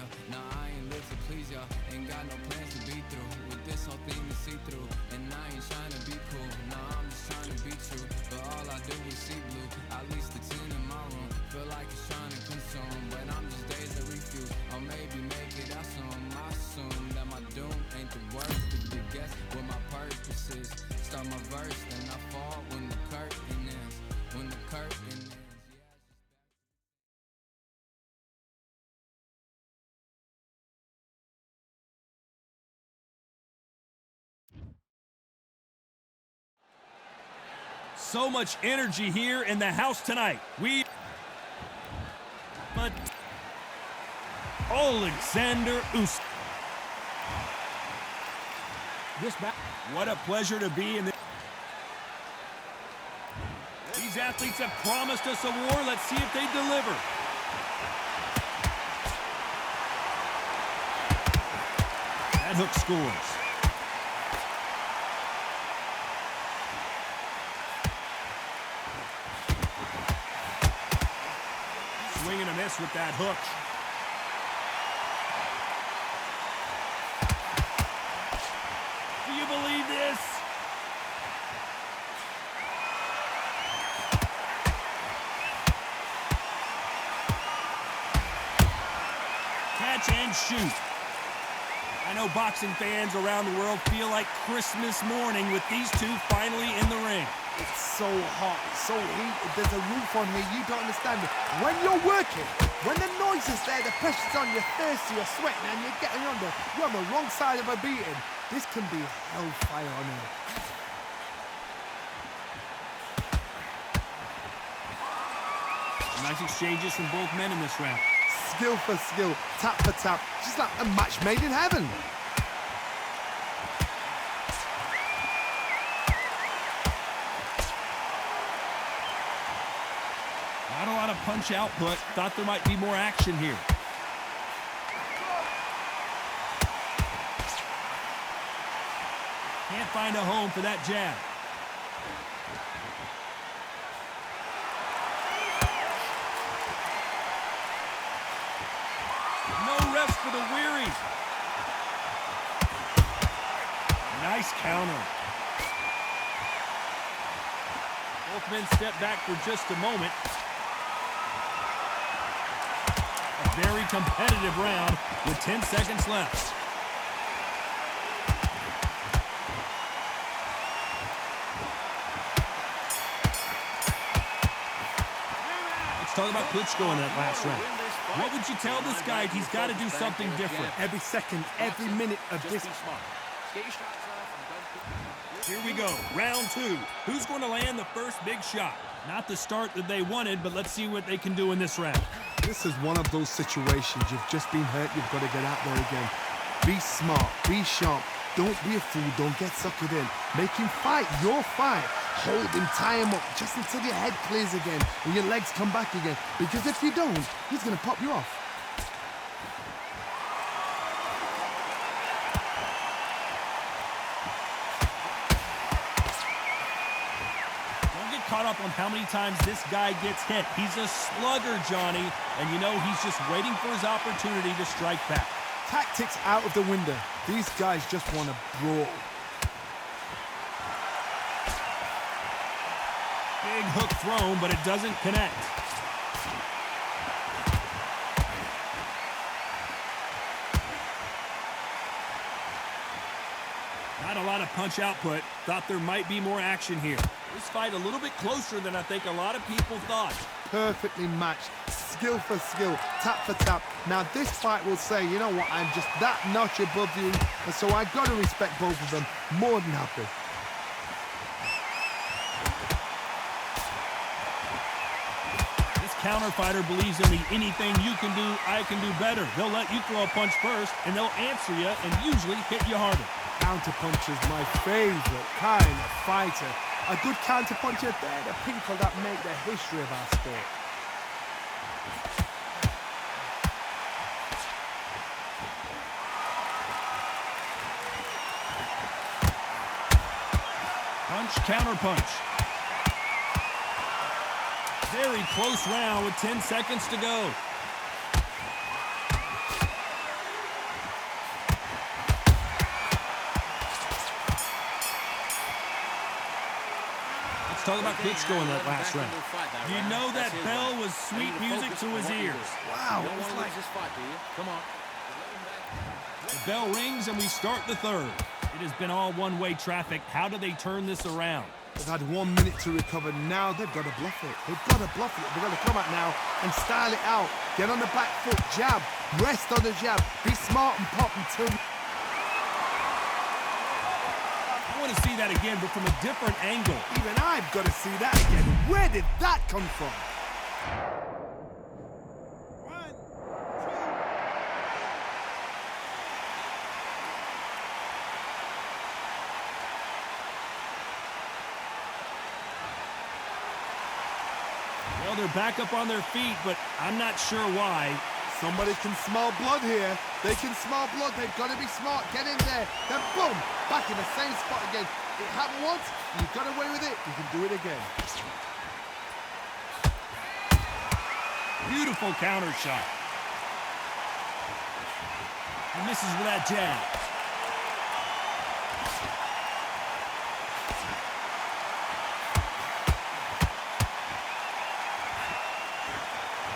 ya. Nah, I ain't live to please ya. Ain't got no plans to be through with this whole thing to see through. And I ain't trying to be cool, nah, I'm just trying to be true. But all I do is see blue, at least the 10 in my room. Feel like it's trying to consume, but I'm just days to refuse. Or maybe make it out some. I assume that my doom ain't the worst. To guess what my purpose is. Start my verse, then I fall when the curtain ends. When the curtain ends. So much energy here in the house tonight. Alexander Usyk. What a pleasure to be in this. These athletes have promised us a war. Let's see if they deliver. That hook scores. Swing and a miss with that hook. Do you believe this? Catch and shoot. I know boxing fans around the world feel like Christmas morning with these two finally in the ring. It's so hot, so heated, there's a roof on here, you don't understand it. When you're working, when the noise is there, the pressure's on, you're thirsty, you're sweating, and you're getting under, you're on the wrong side of a beating. This can be hellfire on here. Nice exchanges from both men in this round. Skill for skill, tap for tap, just like a match made in heaven. Not a lot of punch output. Thought there might be more action here. Can't find a home for that jab. No rest for the weary. Nice counter. Both men step back for just a moment. A very competitive round with 10 seconds left. Let's talk about Klitschko in that last round. What would you tell this guy? He's got to do something different. Every second, every minute of this. Here we go, round two. Who's going to land the first big shot? Not the start that they wanted, but let's see what they can do in this round. This is one of those situations. You've just been hurt, you've got to get out there again. Be smart, be sharp. Don't be a fool, don't get suckered in. Make him fight your fight. Hold him, tie him up, just until your head clears again and your legs come back again. Because if you don't, he's going to pop you off. Caught up on how many times this guy gets hit. He's a slugger, Johnny, and you know he's just waiting for his opportunity to strike back. Tactics out of the window. These guys just want to brawl. Big hook thrown, but it doesn't connect. Not a lot of punch output. Thought there might be more action here. This fight a little bit closer than I think a lot of people thought. Perfectly matched, skill for skill, tap for tap. Now this fight will say, you know what, I'm just that notch above you, and so I've got to respect both of them more than happy. This counter fighter believes in the anything you can do, I can do better. They'll let you throw a punch first, and they'll answer you and usually hit you harder. Counterpunch is my favorite kind of fighter. A good counterpuncher, they're the people that make the history of our sport. Punch, counter punch. Very close round with 10 seconds to go. Let's talk about Klitschko in that last round. You know that bell was sweet music to his ears. Wow, it was like... Come on. The bell rings and we start the third. It has been all one-way traffic. How do they turn this around? They've had 1 minute to recover. Now they've got to bluff it. They've got to bluff it. They've got to come out now and style it out. Get on the back foot, jab, rest on the jab. Be smart and pop until... I want to see that again, but from a different angle. Even I've got to see that again. Where did that come from? Well, they're back up on their feet, but I'm not sure why. Somebody can smell blood here. They can smell blood. They've got to be smart. Get in there. Then boom, back in the same spot again. It happened once. You got away with it. You can do it again. Beautiful counter shot. He misses with that jab.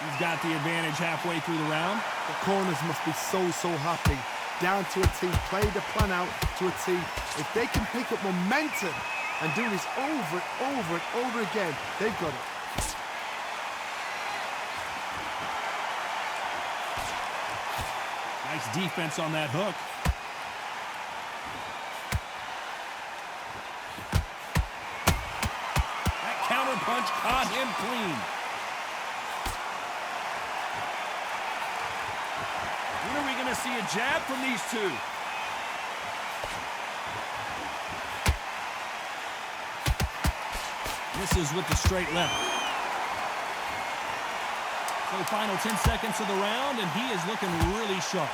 He's got the advantage halfway through the round. The corners must be so happy. Down to a T. Play the plan out to a T. If they can pick up momentum and do this over and over and over again, they've got it. Nice defense on that hook. That counter punch caught him clean. When are we going to see a jab from these two? Misses with the straight left. So final 10 seconds of the round, and he is looking really sharp.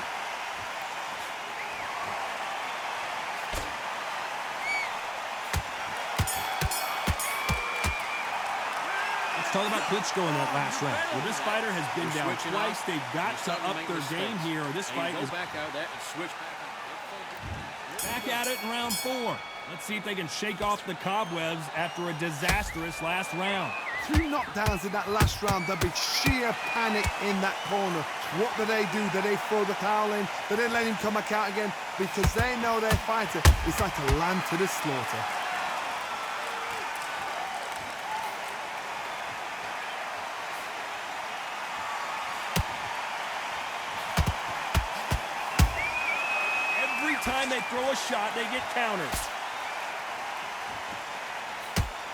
Let's talk about Klitschko in that last round. Well, this fighter has been down twice. They've got to up their game here, or this fight is back out there and switch back at it in round 4. Let's see if they can shake off the cobwebs after a disastrous last round. 3 knockdowns in that last round. There'll be sheer panic in that corner. What do? Do they throw the towel in? Do they let him come back out again? Because they know their fighter is like a lamb to the slaughter. Every time they throw a shot, they get counters.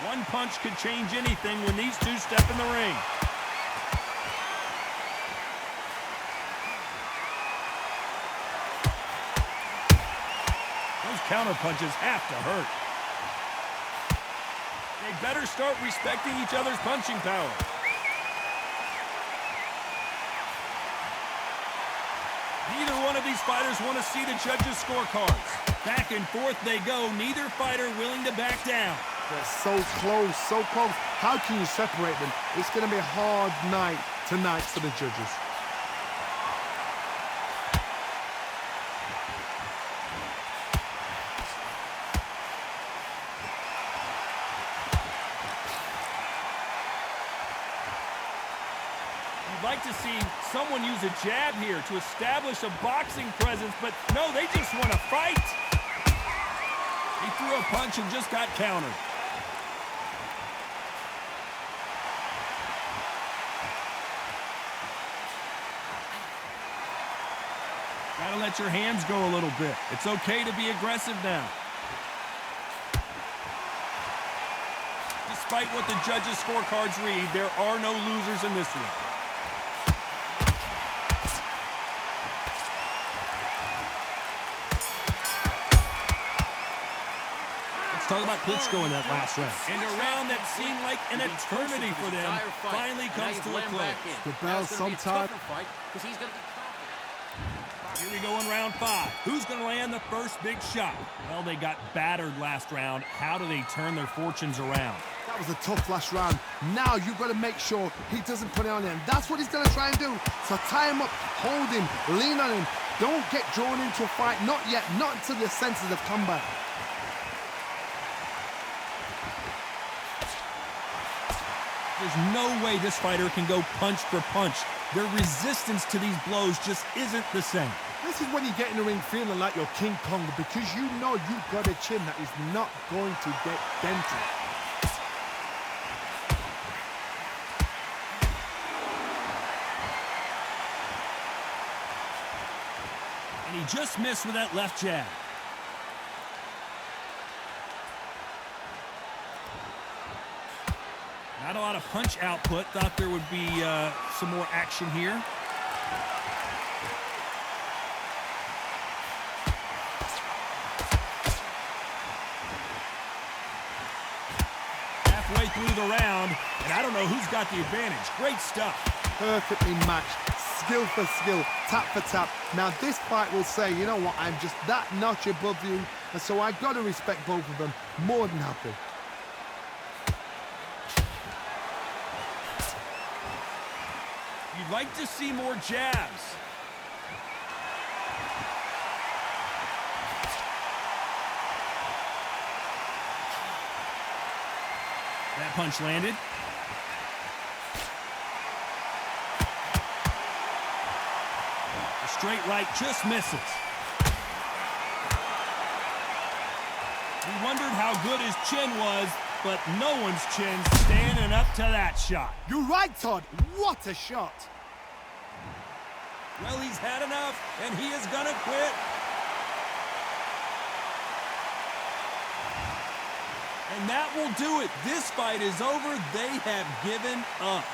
One punch could change anything when these two step in the ring. Those counter punches have to hurt. They better start respecting each other's punching power. Neither one of these fighters want to see the judges' scorecards. Back and forth they go, neither fighter willing to back down. They're so close, so close. How can you separate them? It's going to be a hard night tonight for the judges. You'd like to see someone use a jab here to establish a boxing presence, but no, they just want to fight. He threw a punch and just got countered. Gotta let your hands go a little bit. It's okay to be aggressive now. Despite what the judges' scorecards read, there are no losers in this one. Let's talk about Klitschko in that last round. And a round that seemed like an eternity for them finally comes to a close. The bell sometime. Here we go in round 5. Who's going to land the first big shot? Well, they got battered last round. How do they turn their fortunes around? That was a tough last round. Now you've got to make sure he doesn't put it on him. That's what he's going to try and do. So tie him up, hold him, lean on him. Don't get drawn into a fight. Not yet. Not until your senses have come back. There's no way this fighter can go punch for punch. Their resistance to these blows just isn't the same. This is when you get in the ring feeling like you're King Kong because you know you've got a chin that is not going to get dented. And he just missed with that left jab. Not a lot of punch output. Thought there would be some more action here. Halfway through the round, and I don't know who's got the advantage. Great stuff. Perfectly matched, skill for skill, tap for tap. Now this fight will say, you know what, I'm just that notch above you, and so I've got to respect both of them more than happy. You'd like to see more jabs. That punch landed. The straight right just misses. We wondered how good his chin was, but no one's chin's standing up to that shot. You're right, Todd. What a shot. Well, he's had enough, and he is gonna quit. And that will do it. This fight is over. They have given up.